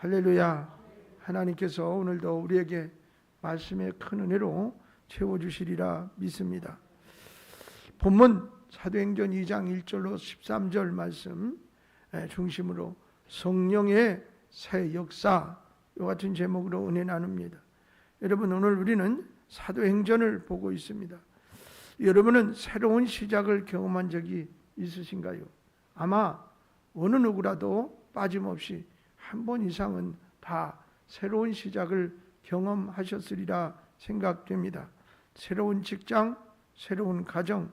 할렐루야. 하나님께서 오늘도 우리에게 말씀의 큰 은혜로 채워주시리라 믿습니다. 본문 사도행전 2장 1절로 13절 말씀 중심으로 성령의 새 역사, 이 같은 제목으로 은혜 나눕니다. 여러분, 오늘 우리는 사도행전을 보고 있습니다. 여러분은 새로운 시작을 경험한 적이 있으신가요? 아마 어느 누구라도 빠짐없이 한 번 이상은 다 새로운 시작을 경험하셨으리라 생각됩니다. 새로운 직장, 새로운 가정,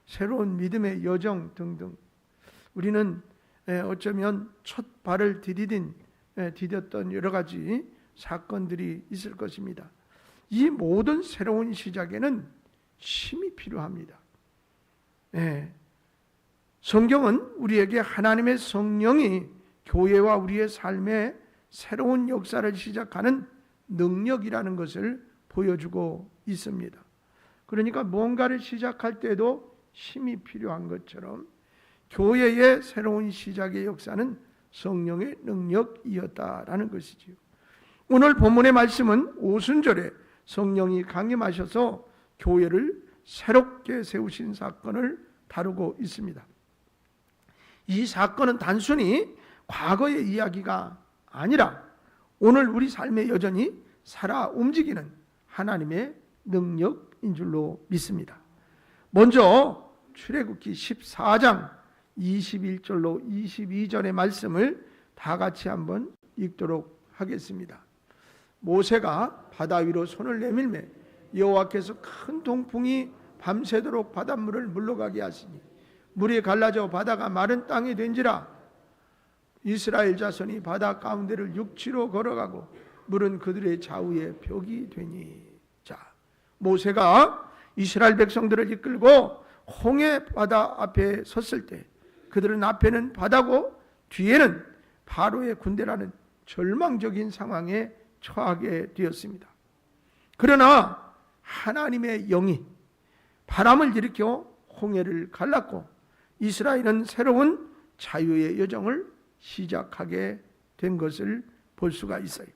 새로운 믿음의 여정 등등. 우리는 어쩌면 첫 발을 디뎠던 여러 가지 사건들이 있을 것입니다. 이 모든 새로운 시작에는 힘이 필요합니다. 성경은 우리에게 하나님의 성령이 교회와 우리의 삶에 새로운 역사를 시작하는 능력이라는 것을 보여주고 있습니다. 그러니까 뭔가를 시작할 때도 힘이 필요한 것처럼 교회의 새로운 시작의 역사는 성령의 능력이었다라는 것이지요. 오늘 본문의 말씀은 오순절에 성령이 강림하셔서 교회를 새롭게 세우신 사건을 다루고 있습니다. 이 사건은 단순히 과거의 이야기가 아니라 오늘 우리 삶에 여전히 살아 움직이는 하나님의 능력인 줄로 믿습니다. 먼저 출애굽기 14장 21절로 22절의 말씀을 다 같이 한번 읽도록 하겠습니다. 모세가 바다 위로 손을 내밀매 여호와께서 큰 동풍이 밤새도록 바닷물을 물러가게 하시니 물이 갈라져 바다가 마른 땅이 된지라. 이스라엘 자손이 바다 가운데를 육지로 걸어가고 물은 그들의 좌우에 벽이 되니. 자, 모세가 이스라엘 백성들을 이끌고 홍해 바다 앞에 섰을 때 그들은 앞에는 바다고 뒤에는 바로의 군대라는 절망적인 상황에 처하게 되었습니다. 그러나 하나님의 영이 바람을 일으켜 홍해를 갈랐고 이스라엘은 새로운 자유의 여정을 시작하게 된 것을 볼 수가 있어요.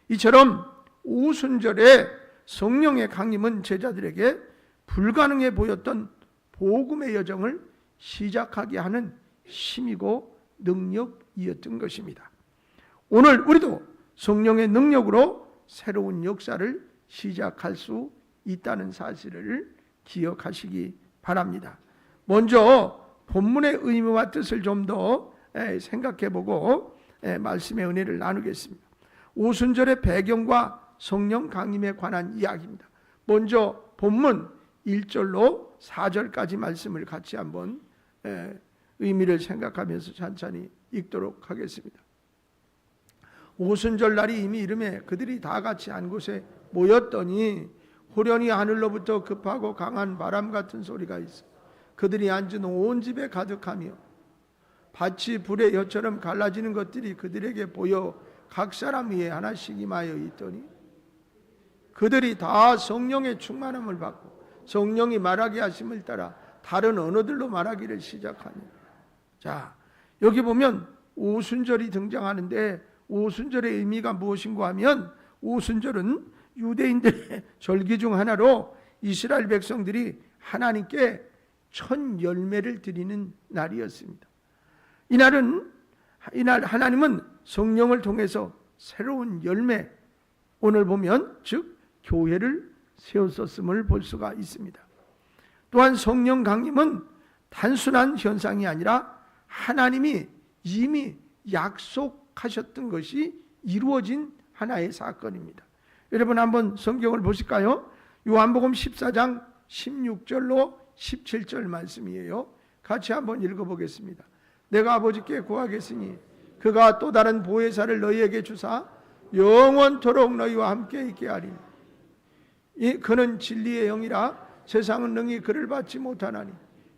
이처럼 오순절에 성령의 강림은 제자들에게 불가능해 보였던 복음의 여정을 시작하게 하는 힘이고 능력이었던 것입니다. 오늘 우리도 성령의 능력으로 새로운 역사를 시작할 수 있다는 사실을 기억하시기 바랍니다. 먼저 본문의 의미와 뜻을 좀 더 생각해보고 말씀의 은혜를 나누겠습니다. 오순절의 배경과 성령 강림에 관한 이야기입니다. 먼저 본문 1절로 4절까지 말씀을 같이 한번 의미를 생각하면서 천천히 읽도록 하겠습니다. 오순절 날이 이미 이름에 그들이 다 같이 한 곳에 모였더니 호련히 하늘로부터 급하고 강한 바람 같은 소리가 있어 그들이 앉은 온 집에 가득하며 밭이 불의 엿처럼 갈라지는 것들이 그들에게 보여 각 사람 위에 하나씩 임하여 있더니 그들이 다 성령의 충만함을 받고 성령이 말하게 하심을 따라 다른 언어들로 말하기를 시작하니. 자, 여기 보면 오순절이 등장하는데 오순절의 의미가 무엇인가 하면 오순절은 유대인들의 절기 중 하나로 이스라엘 백성들이 하나님께 첫 열매를 드리는 날이었습니다. 이날 하나님은 성령을 통해서 새로운 열매, 오늘 보면 즉 교회를 세웠었음을 볼 수가 있습니다. 또한 성령 강림은 단순한 현상이 아니라 하나님이 이미 약속하셨던 것이 이루어진 하나의 사건입니다. 여러분 한번 성경을 보실까요? 요한복음 14장 16절로 17절 말씀이에요. 같이 한번 읽어보겠습니다. 내가 아버지께 구하겠으니 그가 또 다른 보혜사를 너희에게 주사 영원토록 너희와 함께 있게 하리니 그는 진리의 영이라 세상은 능히 그를 받지 못하나니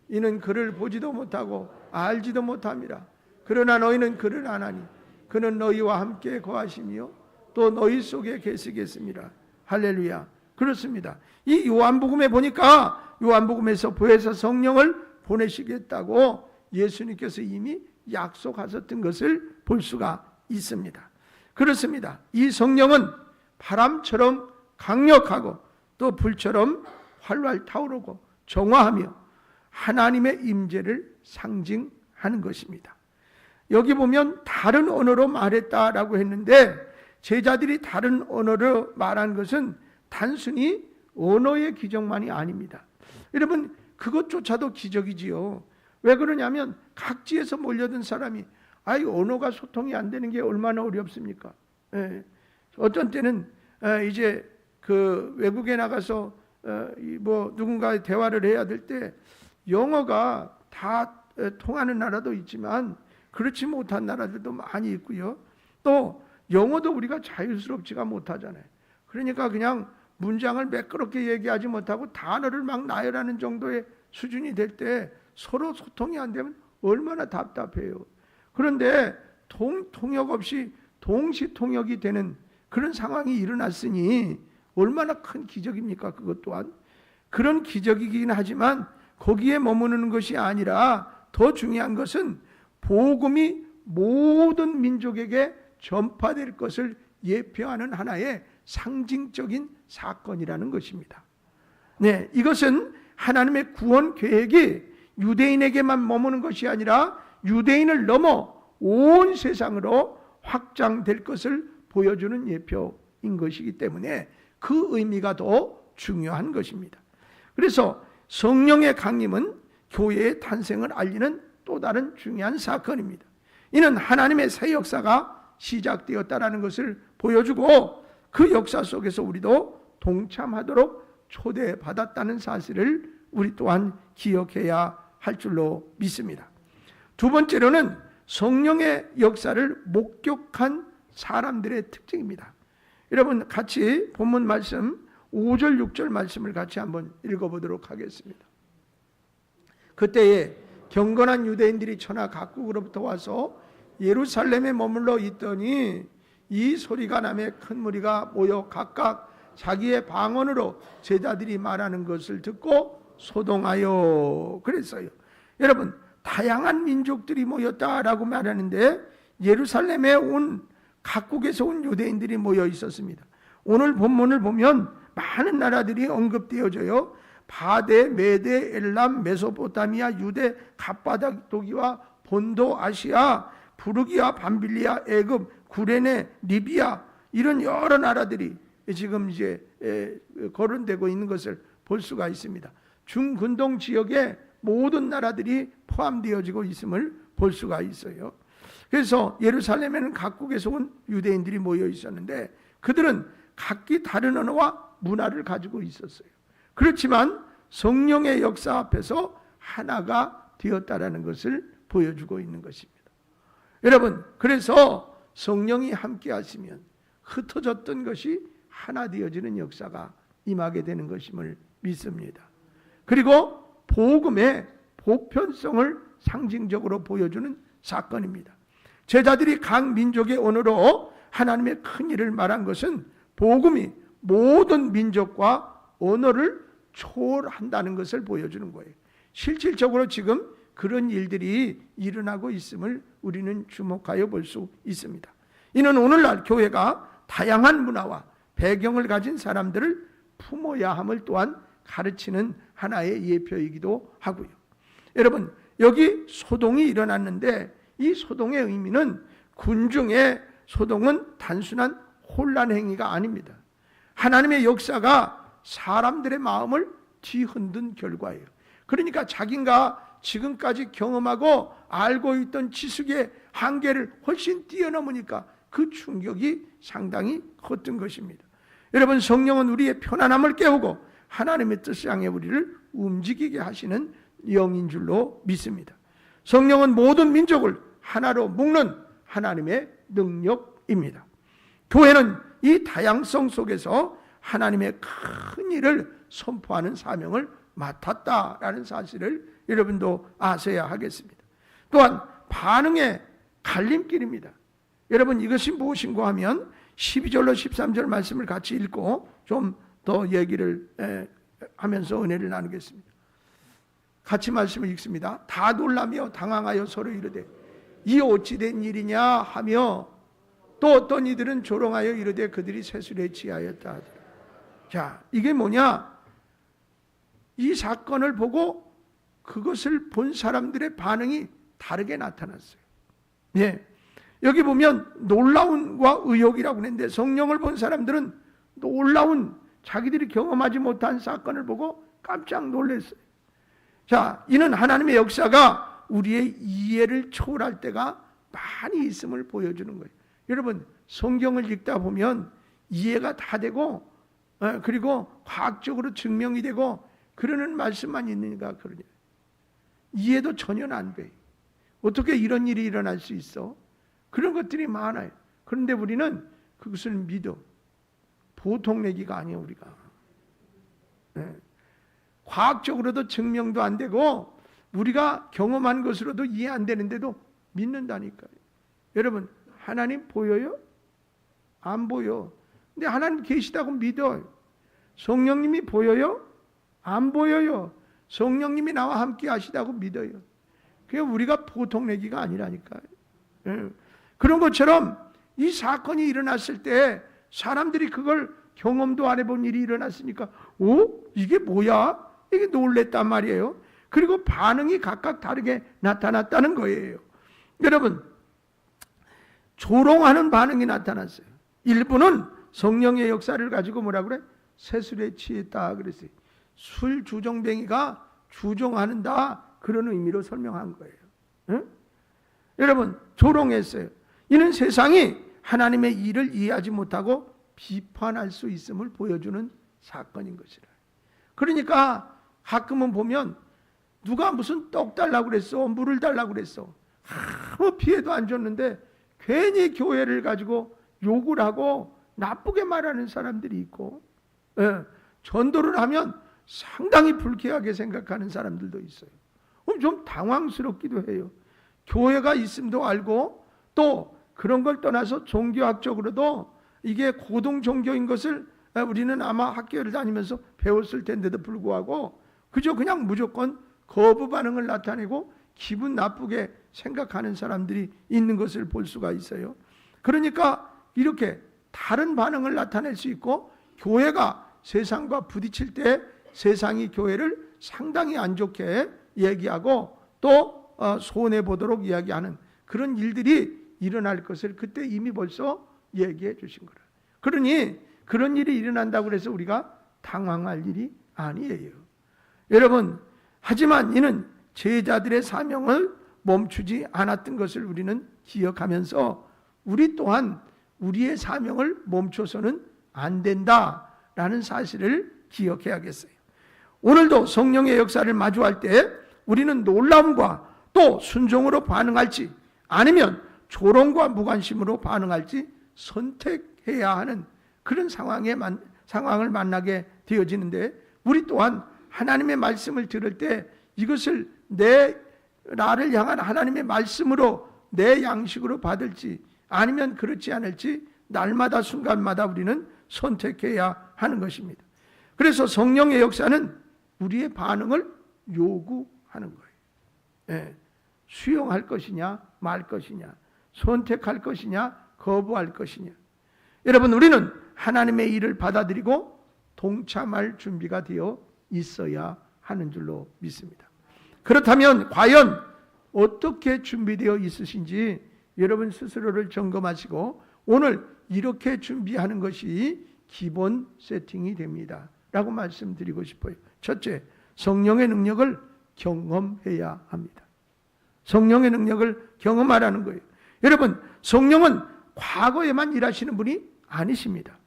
이는 그를 보지도 못하고 알지도 못함이라. 그러나 너희는 그를 아나니 그는 너희와 함께 거하시며 또 너희 속에 계시겠습니다. 할렐루야. 그렇습니다. 이 요한복음에 보니까 요한복음에서 보혜사 성령을 보내시겠다고 예수님께서 이미 약속하셨던 것을 볼 수가 있습니다. 그렇습니다. 이 성령은 바람처럼 강력하고 또 불처럼 활활 타오르고 정화하며 하나님의 임재를 상징하는 것입니다. 여기 보면 다른 언어로 말했다라고 했는데 제자들이 다른 언어로 말한 것은 단순히 언어의 기적만이 아닙니다. 여러분 그것조차도 기적이지요. 왜 그러냐면 각지에서 몰려든 사람이 언어가 소통이 안 되는 게 얼마나 어렵습니까? 예. 어떤 때는 이제 그 외국에 나가서 뭐 누군가의 대화를 해야 될 때 영어가 다 통하는 나라도 있지만 그렇지 못한 나라들도 많이 있고요. 또 영어도 우리가 자유스럽지가 못하잖아요. 그러니까 그냥 문장을 매끄럽게 얘기하지 못하고 단어를 막 나열하는 정도의 수준이 될 때 서로 소통이 안 되면 얼마나 답답해요. 그런데 통역 없이 동시통역이 되는 그런 상황이 일어났으니 얼마나 큰 기적입니까? 그것 또한 그런 기적이긴 하지만 거기에 머무르는 것이 아니라 더 중요한 것은 복음이 모든 민족에게 전파될 것을 예표하는 하나의 상징적인 사건이라는 것입니다. 네, 이것은 하나님의 구원 계획이 유대인에게만 머무는 것이 아니라 유대인을 넘어 온 세상으로 확장될 것을 보여주는 예표인 것이기 때문에 그 의미가 더 중요한 것입니다. 그래서 성령의 강림은 교회의 탄생을 알리는 또 다른 중요한 사건입니다. 이는 하나님의 새 역사가 시작되었다는 것을 보여주고 그 역사 속에서 우리도 동참하도록 초대받았다는 사실을 우리 또한 기억해야 할 줄로 믿습니다. 두 번째로는 성령의 역사를 목격한 사람들의 특징입니다. 여러분 같이 본문 말씀 5절 6절 말씀을 같이 한번 읽어보도록 하겠습니다. 그때에 경건한 유대인들이 천하 각국으로부터 와서 예루살렘에 머물러 있더니 이 소리가 나매 큰 무리가 모여 각각 자기의 방언으로 제자들이 말하는 것을 듣고 소동하여 그랬어요. 여러분 다양한 민족들이 모였다라고 말하는데 예루살렘에 온 각국에서 온 유대인들이 모여 있었습니다. 오늘 본문을 보면 많은 나라들이 언급되어져요. 바데, 메데, 엘람, 메소포타미아, 유대, 갑바도기와 본도, 아시아, 부르기아, 밤빌리아, 애굽, 구레네, 리비아 이런 여러 나라들이 지금 이제 거론되고 있는 것을 볼 수가 있습니다. 중근동 지역에 모든 나라들이 포함되어지고 있음을 볼 수가 있어요. 그래서 예루살렘에는 각국에서 온 유대인들이 모여 있었는데 그들은 각기 다른 언어와 문화를 가지고 있었어요. 그렇지만 성령의 역사 앞에서 하나가 되었다라는 것을 보여주고 있는 것입니다. 여러분, 그래서 성령이 함께 하시면 흩어졌던 것이 하나 되어지는 역사가 임하게 되는 것임을 믿습니다. 그리고 복음의 보편성을 상징적으로 보여주는 사건입니다. 제자들이 각 민족의 언어로 하나님의 큰 일을 말한 것은 복음이 모든 민족과 언어를 초월한다는 것을 보여주는 거예요. 실질적으로 지금 그런 일들이 일어나고 있음을 우리는 주목하여 볼 수 있습니다. 이는 오늘날 교회가 다양한 문화와 배경을 가진 사람들을 품어야 함을 또한 가르치는 하나의 예표이기도 하고요. 여러분, 여기 소동이 일어났는데 이 소동의 의미는 군중의 소동은 단순한 혼란 행위가 아닙니다. 하나님의 역사가 사람들의 마음을 뒤흔든 결과예요. 그러니까 자기가 지금까지 경험하고 알고 있던 지식의 한계를 훨씬 뛰어넘으니까 그 충격이 상당히 컸던 것입니다. 여러분, 성령은 우리의 편안함을 깨우고 하나님의 뜻을 향해 우리를 움직이게 하시는 영인 줄로 믿습니다. 성령은 모든 민족을 하나로 묶는 하나님의 능력입니다. 교회는 이 다양성 속에서 하나님의 큰 일을 선포하는 사명을 맡았다라는 사실을 여러분도 아셔야 하겠습니다. 또한 반응의 갈림길입니다. 여러분, 이것이 무엇인가 하면 12절로 13절 말씀을 같이 읽고 좀 더 얘기를 하면서 은혜를 나누겠습니다. 같이 말씀을 읽습니다. 다 놀라며 당황하여 서로 이르되 이 어찌 된 일이냐 하며 또 어떤 이들은 조롱하여 이르되 그들이 세술에 취하였다 하더라. 자, 이게 뭐냐? 이 사건을 보고 그것을 본 사람들의 반응이 다르게 나타났어요. 예. 여기 보면 놀라움과 의혹이라고 했는데, 성령을 본 사람들은 놀라운, 자기들이 경험하지 못한 사건을 보고 깜짝 놀랐어요. 자, 이는 하나님의 역사가 우리의 이해를 초월할 때가 많이 있음을 보여주는 거예요. 여러분, 성경을 읽다 보면 이해가 다 되고, 그리고 과학적으로 증명이 되고 그러는 말씀만 있는가 그러냐. 이해도 전혀 안 돼. 어떻게 이런 일이 일어날 수 있어? 그런 것들이 많아요. 그런데 우리는 그것을 믿어. 보통 내기가 아니에요, 우리가. 네. 과학적으로도 증명도 안 되고 우리가 경험한 것으로도 이해 안 되는데도 믿는다니까요. 여러분, 하나님 보여요? 안 보여. 근데 하나님 계시다고 믿어요. 성령님이 보여요? 안 보여요. 성령님이 나와 함께 하시다고 믿어요. 그게 우리가 보통 내기가 아니라니까요. 그런 것처럼 이 사건이 일어났을 때 사람들이 그걸 경험도 안 해본 일이 일어났으니까 이게 뭐야? 이게 놀랬단 말이에요. 그리고 반응이 각각 다르게 나타났다는 거예요. 여러분, 조롱하는 반응이 나타났어요. 일부는 성령의 역사를 가지고 뭐라 그래? 세술에 취했다 그랬어요. 술 주정뱅이가 주정하는다, 그런 의미로 설명한 거예요. 응? 여러분, 조롱했어요. 이는 세상이 하나님의 일을 이해하지 못하고 비판할 수 있음을 보여주는 사건인 것이라. 그러니까 가끔은 보면 누가 무슨 떡 달라고 그랬어, 물을 달라고 그랬어, 아무 피해도 안 줬는데 괜히 교회를 가지고 욕을 하고 나쁘게 말하는 사람들이 있고, 전도를 하면 상당히 불쾌하게 생각하는 사람들도 있어요. 좀 당황스럽기도 해요. 교회가 있음도 알고 또 그런 걸 떠나서 종교학적으로도 이게 고등 종교인 것을 우리는 아마 학교를 다니면서 배웠을 텐데도 불구하고 그저 그냥 무조건 거부 반응을 나타내고 기분 나쁘게 생각하는 사람들이 있는 것을 볼 수가 있어요. 그러니까 이렇게 다른 반응을 나타낼 수 있고, 교회가 세상과 부딪힐 때 세상이 교회를 상당히 안 좋게 얘기하고 또 손해보도록 이야기하는 그런 일들이 일어날 것을 그때 이미 벌써 얘기해 주신 거라. 그러니 그런 일이 일어난다고 해서 우리가 당황할 일이 아니에요. 여러분, 하지만 이는 제자들의 사명을 멈추지 않았던 것을 우리는 기억하면서 우리 또한 우리의 사명을 멈춰서는 안 된다라는 사실을 기억해야겠어요. 오늘도 성령의 역사를 마주할 때 우리는 놀라움과 또 순종으로 반응할지 아니면 조롱과 무관심으로 반응할지 선택해야 하는 그런 상황을 만나게 되어지는데, 우리 또한 하나님의 말씀을 들을 때 이것을 나를 향한 하나님의 말씀으로 내 양식으로 받을지 아니면 그렇지 않을지 날마다 순간마다 우리는 선택해야 하는 것입니다. 그래서 성령의 역사는 우리의 반응을 요구하는 거예요. 수용할 것이냐 말 것이냐, 선택할 것이냐 거부할 것이냐. 여러분, 우리는 하나님의 일을 받아들이고 동참할 준비가 되어 있어야 하는 줄로 믿습니다. 그렇다면 과연 어떻게 준비되어 있으신지 여러분 스스로를 점검하시고 오늘 이렇게 준비하는 것이 기본 세팅이 됩니다 라고 말씀드리고 싶어요. 첫째, 성령의 능력을 경험해야 합니다. 성령의 능력을 경험하라는 거예요. 여러분, 성령은 과거에만 일하시는 분이 아니십니다.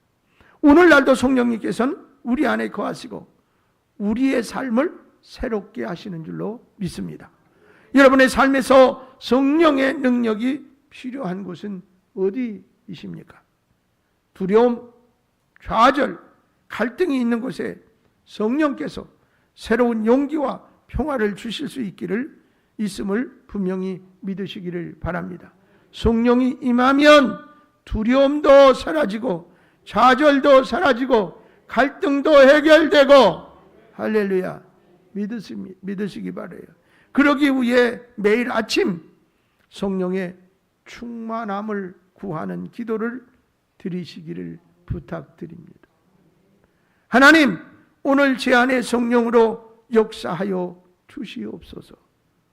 오늘날도 성령님께서는 우리 안에 거하시고 우리의 삶을 새롭게 하시는 줄로 믿습니다. 여러분의 삶에서 성령의 능력이 필요한 곳은 어디이십니까? 두려움, 좌절, 갈등이 있는 곳에 성령께서 새로운 용기와 평화를 주실 수 있음을 분명히 믿으시기를 바랍니다. 성령이 임하면 두려움도 사라지고 좌절도 사라지고 갈등도 해결되고, 할렐루야, 믿으시기 바라요. 그러기 위해 매일 아침 성령의 충만함을 구하는 기도를 드리시기를 부탁드립니다. 하나님, 오늘 제 안에 성령으로 역사하여 주시옵소서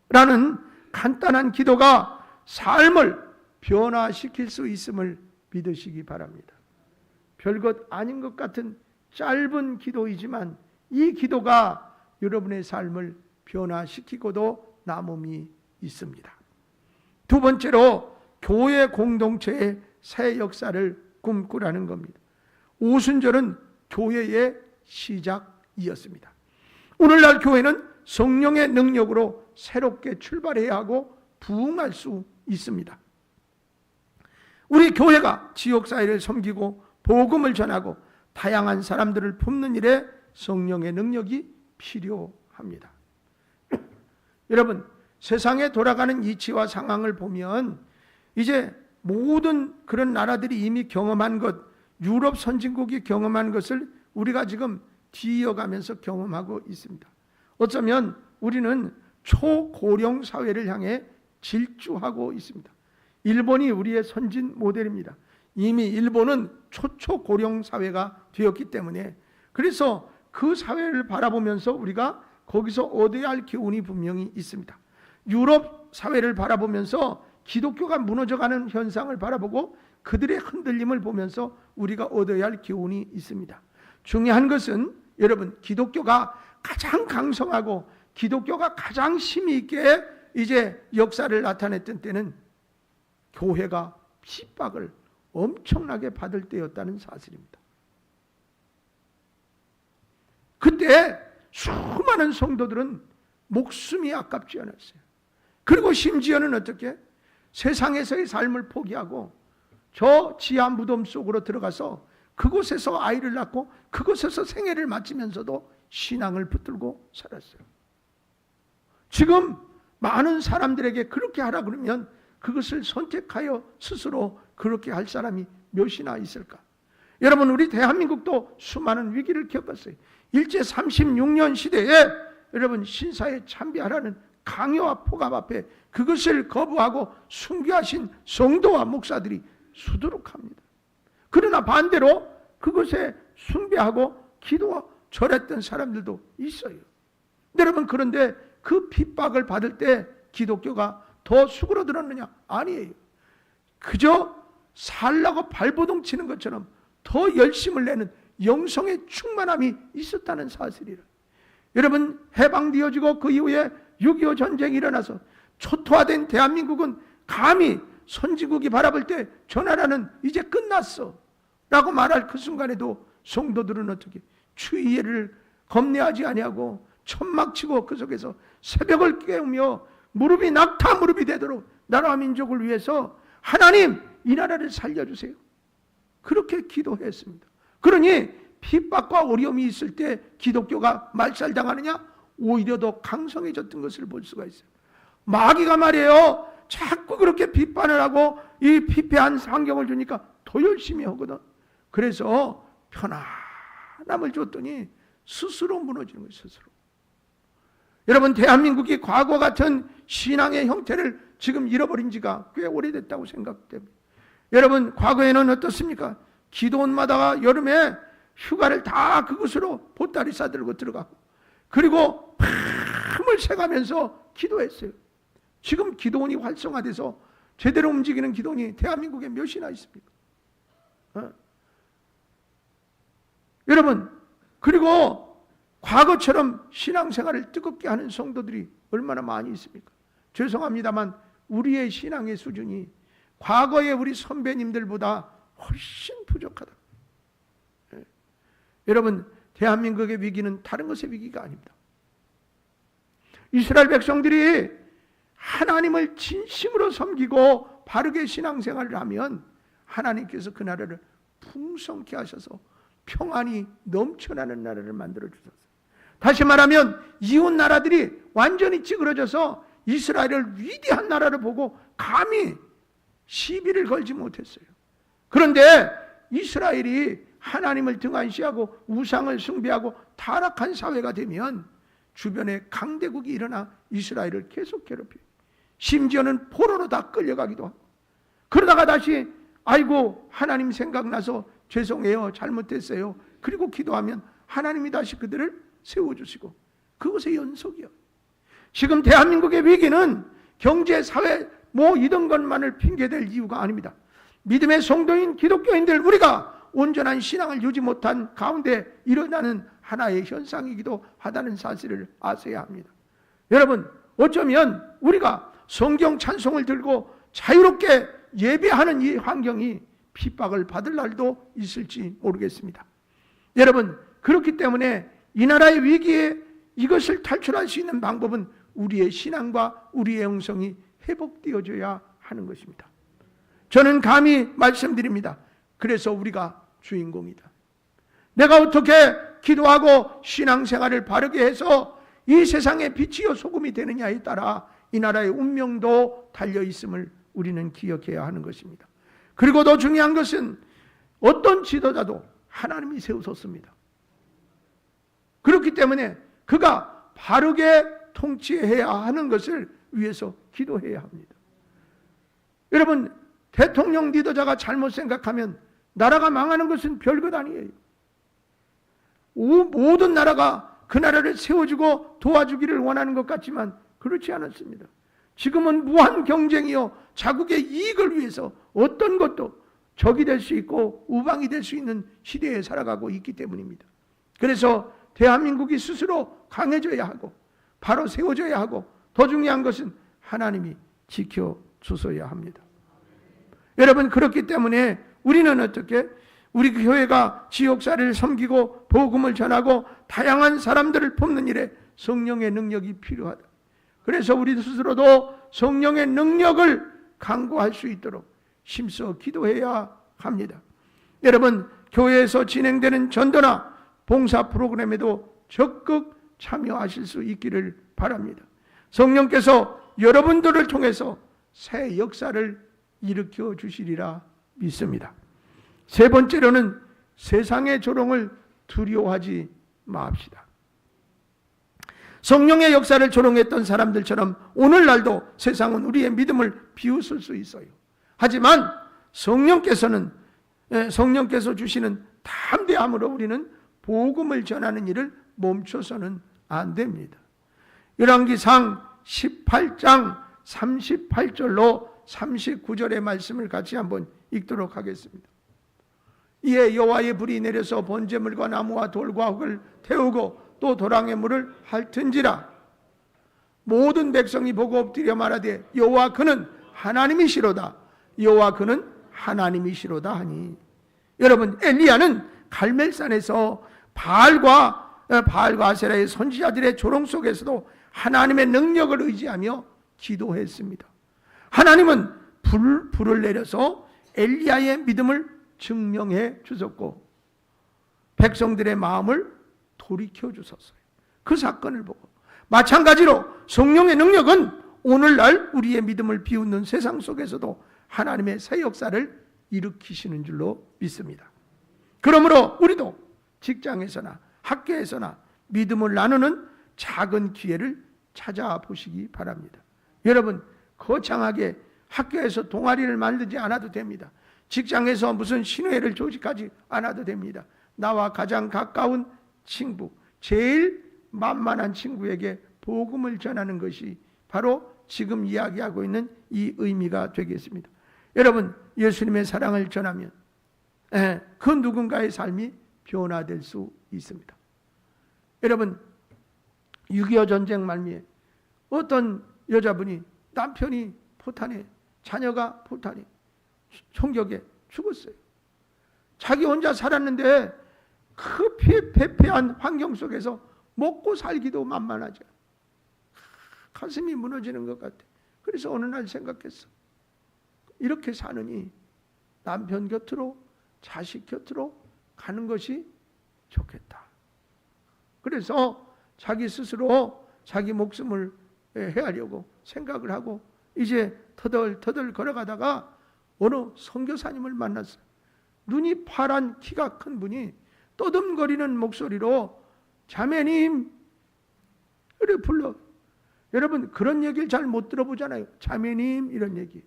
라는 간단한 기도가 삶을 변화시킬 수 있음을 믿으시기 바랍니다. 별것 아닌 것 같은 짧은 기도이지만 이 기도가 여러분의 삶을 변화시키고도 남음이 있습니다. 두 번째로 교회 공동체의 새 역사를 꿈꾸라는 겁니다. 오순절은 교회의 시작이었습니다. 오늘날 교회는 성령의 능력으로 새롭게 출발해야 하고 부흥할 수 있습니다. 우리 교회가 지역사회를 섬기고 복음을 전하고 다양한 사람들을 품는 일에 성령의 능력이 필요합니다. 여러분, 세상에 돌아가는 이치와 상황을 보면 이제 모든 그런 나라들이 이미 경험한 것, 유럽 선진국이 경험한 것을 우리가 지금 뒤이어가면서 경험하고 있습니다. 어쩌면 우리는 초고령 사회를 향해 질주하고 있습니다. 일본이 우리의 선진 모델입니다. 이미 일본은 초초고령 사회가 되었기 때문에, 그래서 그 사회를 바라보면서 우리가 거기서 얻어야 할 교훈이 분명히 있습니다. 유럽 사회를 바라보면서 기독교가 무너져가는 현상을 바라보고 그들의 흔들림을 보면서 우리가 얻어야 할 교훈이 있습니다. 중요한 것은 여러분, 기독교가 가장 강성하고 기독교가 가장 힘이 있게 이제 역사를 나타냈던 때는 교회가 핍박을 엄청나게 받을 때였다는 사실입니다. 그때 수많은 성도들은 목숨이 아깝지 않았어요. 그리고 심지어는 어떻게 세상에서의 삶을 포기하고 저 지하 무덤 속으로 들어가서 그곳에서 아이를 낳고 그곳에서 생애를 마치면서도 신앙을 붙들고 살았어요. 지금 많은 사람들에게 그렇게 하라 그러면 그것을 선택하여 스스로 그렇게 할 사람이 몇이나 있을까? 여러분, 우리 대한민국도 수많은 위기를 겪었어요. 일제 36년 시대에 여러분, 신사에 참배하라는 강요와 폭압 앞에 그것을 거부하고 순교하신 성도와 목사들이 수두룩합니다. 그러나 반대로 그것에 숭배하고 기도와 절했던 사람들도 있어요. 여러분, 그런데 그 핍박을 받을 때 기독교가 더 수그러들었느냐? 아니에요. 그저 살라고 발버둥 치는 것처럼 더 열심을 내는 영성의 충만함이 있었다는 사실이라. 여러분, 해방되어지고 그 이후에 6.25 전쟁이 일어나서 초토화된 대한민국은 감히 선진국이 바라볼 때 저 나라는 이제 끝났어 라고 말할 그 순간에도 성도들은 어떻게 추위를 겁내하지 아니하고 천막치고 그 속에서 새벽을 깨우며 무릎이 낙타 무릎이 되도록 나라와 민족을 위해서 하나님 이 나라를 살려주세요, 그렇게 기도했습니다. 그러니 핍박과 어려움이 있을 때 기독교가 말살당하느냐? 오히려 더 강성해졌던 것을 볼 수가 있어요. 마귀가 말이에요, 자꾸 그렇게 비판을 하고 이 피폐한 환경을 주니까 더 열심히 하거든. 그래서 편안함을 줬더니 스스로 무너지는 거예요. 스스로. 여러분, 대한민국이 과거 같은 신앙의 형태를 지금 잃어버린 지가 꽤 오래됐다고 생각됩니다. 여러분, 과거에는 어떻습니까? 기도원마다 여름에 휴가를 다 그곳으로 보따리 싸들고 들어가고 그리고 밤을 새가면서 기도했어요. 지금 기도원이 활성화돼서 제대로 움직이는 기도원이 대한민국에 몇이나 있습니까? 여러분, 그리고 과거처럼 신앙생활을 뜨겁게 하는 성도들이 얼마나 많이 있습니까? 죄송합니다만 우리의 신앙의 수준이 과거의 우리 선배님들보다 훨씬 부족하다. 여러분, 대한민국의 위기는 다른 것의 위기가 아닙니다. 이스라엘 백성들이 하나님을 진심으로 섬기고 바르게 신앙생활을 하면 하나님께서 그 나라를 풍성케 하셔서 평안이 넘쳐나는 나라를 만들어 주셨어요. 다시 말하면 이웃 나라들이 완전히 찌그러져서 이스라엘을 위대한 나라를 보고 감히 시비를 걸지 못했어요. 그런데 이스라엘이 하나님을 등한시하고 우상을 숭배하고 타락한 사회가 되면 주변에 강대국이 일어나 이스라엘을 계속 괴롭혀요. 심지어는 포로로 다 끌려가기도 하고, 그러다가 다시 아이고 하나님 생각나서 죄송해요, 잘못했어요, 그리고 기도하면 하나님이 다시 그들을 세워주시고, 그것의 연속이요. 지금 대한민국의 위기는 경제, 사회 이런 것만을 핑계댈 이유가 아닙니다. 믿음의 성도인 기독교인들, 우리가 온전한 신앙을 유지 못한 가운데 일어나는 하나의 현상이기도 하다는 사실을 아셔야 합니다. 여러분, 어쩌면 우리가 성경 찬송을 들고 자유롭게 예배하는 이 환경이 핍박을 받을 날도 있을지 모르겠습니다. 여러분, 그렇기 때문에 이 나라의 위기에 이것을 탈출할 수 있는 방법은 우리의 신앙과 우리의 영성이 회복되어져야 하는 것입니다. 저는 감히 말씀드립니다. 그래서 우리가 주인공이다. 내가 어떻게 기도하고 신앙생활을 바르게 해서 이 세상의 빛이요 소금이 되느냐에 따라 이 나라의 운명도 달려있음을 우리는 기억해야 하는 것입니다. 그리고 더 중요한 것은 어떤 지도자도 하나님이 세우셨습니다. 그렇기 때문에 그가 바르게 통치해야 하는 것을 위해서 기도해야 합니다. 여러분, 대통령 리더자가 잘못 생각하면 나라가 망하는 것은 별것 아니에요. 모든 나라가 그 나라를 세워주고 도와주기를 원하는 것 같지만 그렇지 않았습니다. 지금은 무한 경쟁이요, 자국의 이익을 위해서 어떤 것도 적이 될 수 있고 우방이 될 수 있는 시대에 살아가고 있기 때문입니다. 그래서 대한민국이 스스로 강해져야 하고 바로 세워져야 하고, 더 중요한 것은 하나님이 지켜주셔야 합니다. 여러분, 그렇기 때문에 우리는 어떻게, 우리 교회가 지역사회를 섬기고 복음을 전하고 다양한 사람들을 돕는 일에 성령의 능력이 필요하다. 그래서 우리 스스로도 성령의 능력을 강구할 수 있도록 힘써 기도해야 합니다. 여러분, 교회에서 진행되는 전도나 봉사 프로그램에도 적극 참여하실 수 있기를 바랍니다. 성령께서 여러분들을 통해서 새 역사를 일으켜 주시리라 믿습니다. 세 번째로는 세상의 조롱을 두려워하지 맙시다. 성령의 역사를 조롱했던 사람들처럼 오늘날도 세상은 우리의 믿음을 비웃을 수 있어요. 하지만 성령께서 주시는 담대함으로 우리는 복음을 전하는 일을 멈춰서는 안 됩니다. 열왕기상 18장 38절로 39절의 말씀을 같이 한번 읽도록 하겠습니다. 이에 여호와의 불이 내려서 번제물과 나무와 돌과 흙을 태우고 또 도랑의 물을 핥은지라. 모든 백성이 보고 엎드려 말하되 여호와 그는 하나님이시로다, 여호와 그는 하나님이시로다 하니. 여러분, 엘리야는 갈멜산에서 바알과 아세라의 선지자들의 조롱 속에서도 하나님의 능력을 의지하며 기도했습니다. 하나님은 불을 내려서 엘리야의 믿음을 증명해 주셨고 백성들의 마음을 돌이켜 주셨어요. 그 사건을 보고 마찬가지로 성령의 능력은 오늘날 우리의 믿음을 비웃는 세상 속에서도 하나님의 새 역사를 일으키시는 줄로 믿습니다. 그러므로 우리도 직장에서나 학교에서나 믿음을 나누는 작은 기회를 찾아보시기 바랍니다. 여러분, 거창하게 학교에서 동아리를 만들지 않아도 됩니다. 직장에서 무슨 신회를 조직하지 않아도 됩니다. 나와 가장 가까운 친구, 제일 만만한 친구에게 복음을 전하는 것이 바로 지금 이야기하고 있는 이 의미가 되겠습니다. 여러분, 예수님의 사랑을 전하면 그 누군가의 삶이 변화될 수 있습니다. 여러분, 6.25 전쟁 말미에 어떤 여자분이 남편이 포탄에, 자녀가 포탄에 총격에 죽었어요. 자기 혼자 살았는데 그 패폐한 환경 속에서 먹고 살기도 만만하죠. 가슴이 무너지는 것 같아. 그래서 어느 날 생각했어. 이렇게 사느니 남편 곁으로, 자식 곁으로 가는 것이 좋겠다. 그래서 자기 스스로 자기 목숨을 헤아려고 생각을 하고 이제 터덜터덜 걸어가다가 어느 선교사님을 만났어요. 눈이 파란 키가 큰 분이 떠듬거리는 목소리로 자매님 그래 불러. 여러분, 그런 얘기를 잘 못 들어보잖아요. 자매님 이런 얘기.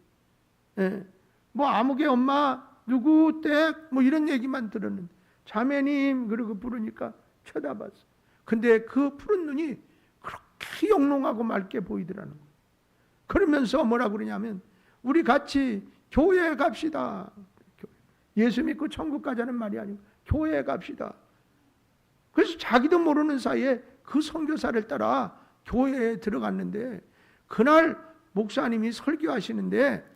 뭐 아무개 엄마 누구 댁 뭐 이런 얘기만 들었는데 자매님 그러고 부르니까 쳐다봤어. 근데 그 푸른 눈이 그렇게 영롱하고 맑게 보이더라는 거예요. 그러면서 뭐라 그러냐면 우리 같이 교회에 갑시다. 예수 믿고 천국 가자는 말이 아니고 교회에 갑시다. 그래서 자기도 모르는 사이에 그 선교사를 따라 교회에 들어갔는데 그날 목사님이 설교하시는데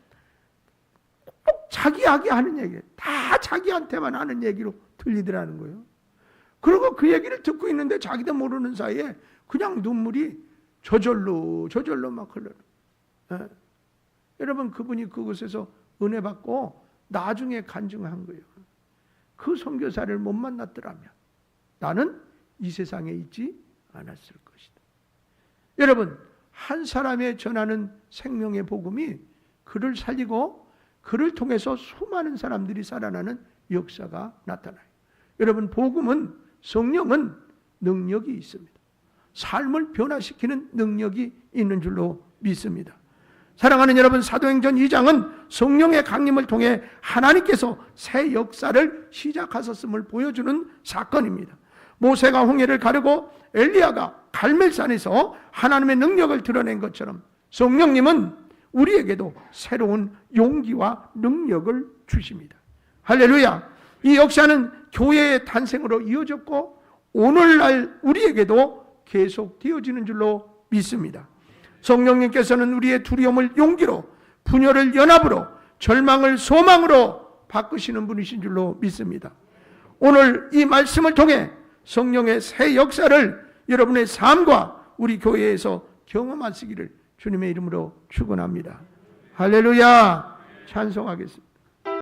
꼭 자기에게 하는 얘기, 다 자기한테만 하는 얘기로 들리더라는 거예요. 그리고 그 얘기를 듣고 있는데 자기도 모르는 사이에 그냥 눈물이 저절로 막 흘러요. 예. 여러분 그분이 그곳에서 은혜 받고 나중에 간증한 거예요. 그 선교사를 못 만났더라면 나는 이 세상에 있지 않았을 것이다. 여러분 한 사람의 전하는 생명의 복음이 그를 살리고 그를 통해서 수많은 사람들이 살아나는 역사가 나타나요. 여러분 복음은 성령은 능력이 있습니다. 삶을 변화시키는 능력이 있는 줄로 믿습니다. 사랑하는 여러분, 사도행전 2장은 성령의 강림을 통해 하나님께서 새 역사를 시작하셨음을 보여주는 사건입니다. 모세가 홍해를 가르고 엘리야가 갈멜산에서 하나님의 능력을 드러낸 것처럼 성령님은 우리에게도 새로운 용기와 능력을 주십니다. 할렐루야! 이 역사는 교회의 탄생으로 이어졌고 오늘날 우리에게도 계속 되어지는 줄로 믿습니다. 성령님께서는 우리의 두려움을 용기로, 분열을 연합으로, 절망을 소망으로 바꾸시는 분이신 줄로 믿습니다. 오늘 이 말씀을 통해 성령의 새 역사를 여러분의 삶과 우리 교회에서 경험하시기를 주님의 이름으로 축원합니다. 할렐루야! 찬송하겠습니다.